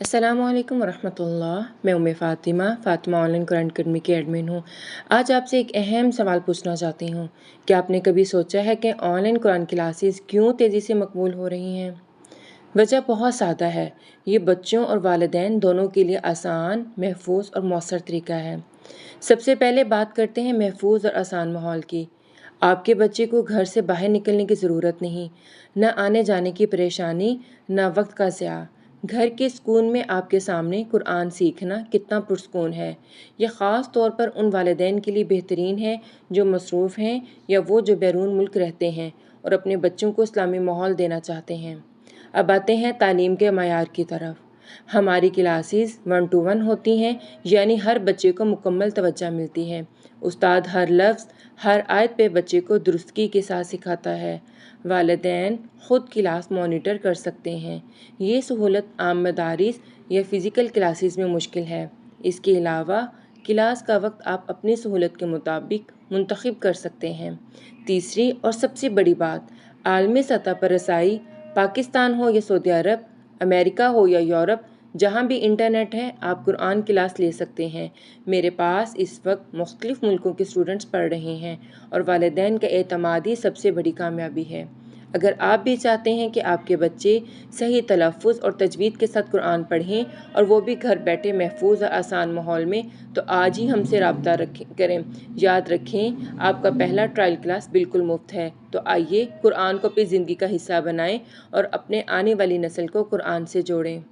अस्सलाम वालेकुम वरहमतुल्लाह। मैं फ़ातिमा ऑनलाइन कुरान अकेडमी की एडमिन हूँ। आज आपसे एक अहम सवाल पूछना चाहती हूँ। क्या आपने कभी सोचा है कि ऑनलाइन कुरान क्लासेस क्यों तेज़ी से मकबूल हो रही हैं? वजह बहुत सादा है। ये बच्चों और वालिदैन दोनों के लिए आसान, महफूज और मौसर तरीका है। सबसे पहले बात करते हैं महफूज और आसान माहौल की। आपके बच्चे को घर से बाहर निकलने की ज़रूरत नहीं, न आने जाने की परेशानी, न वक्त का ज़िया। घर के सुकून में आपके सामने कुरान सीखना कितना पुरसकून है। यह ख़ास तौर पर उन वालिदैन के लिए बेहतरीन है जो मसरूफ़ हैं या वो जो बैरून मुल्क रहते हैं और अपने बच्चों को इस्लामी माहौल देना चाहते हैं। अब आते हैं तालीम के मयार की तरफ। हमारी क्लासेस 1 to 1 होती हैं, यानी हर बच्चे को मुकम्मल तवज्जो मिलती है। उस्ताद हर लफ्ज़, हर आयत पे बच्चे को दुरुस्तगी के साथ सिखाता है। वालिदैन ख़ुद क्लास मॉनिटर कर सकते हैं। ये सहूलत आम मदारिस या फ़िज़िकल क्लासेस में मुश्किल है। इसके अलावा क्लास का वक्त आप अपनी सहूलत के मुताबिक मुंतखब कर सकते हैं। तीसरी और सबसे बड़ी बात, आलमी सतह पर रसाई, पाकिस्तान हो या सऊदी अरब, अमेरिका हो या यूरोप, जहाँ भी इंटरनेट है आप कुरान क्लास ले सकते हैं। मेरे पास इस वक्त मुख्तलिफ़ मुल्कों के स्टूडेंट्स पढ़ रहे हैं और वालिदैन का एतमाद ही सबसे बड़ी कामयाबी है। अगर आप भी चाहते हैं कि आपके बच्चे सही तलफ़्फ़ुज़ और तजवीद के साथ कुरान पढ़ें और वो भी घर बैठे महफूज और आसान माहौल में, तो आज ही हमसे रब्ता करें। याद रखें, आपका पहला ट्रायल क्लास बिल्कुल मुफ्त है। तो आइए कुरान को अपनी ज़िंदगी का हिस्सा बनाएं और अपने आने वाली नस्ल को कुरान से जोड़ें।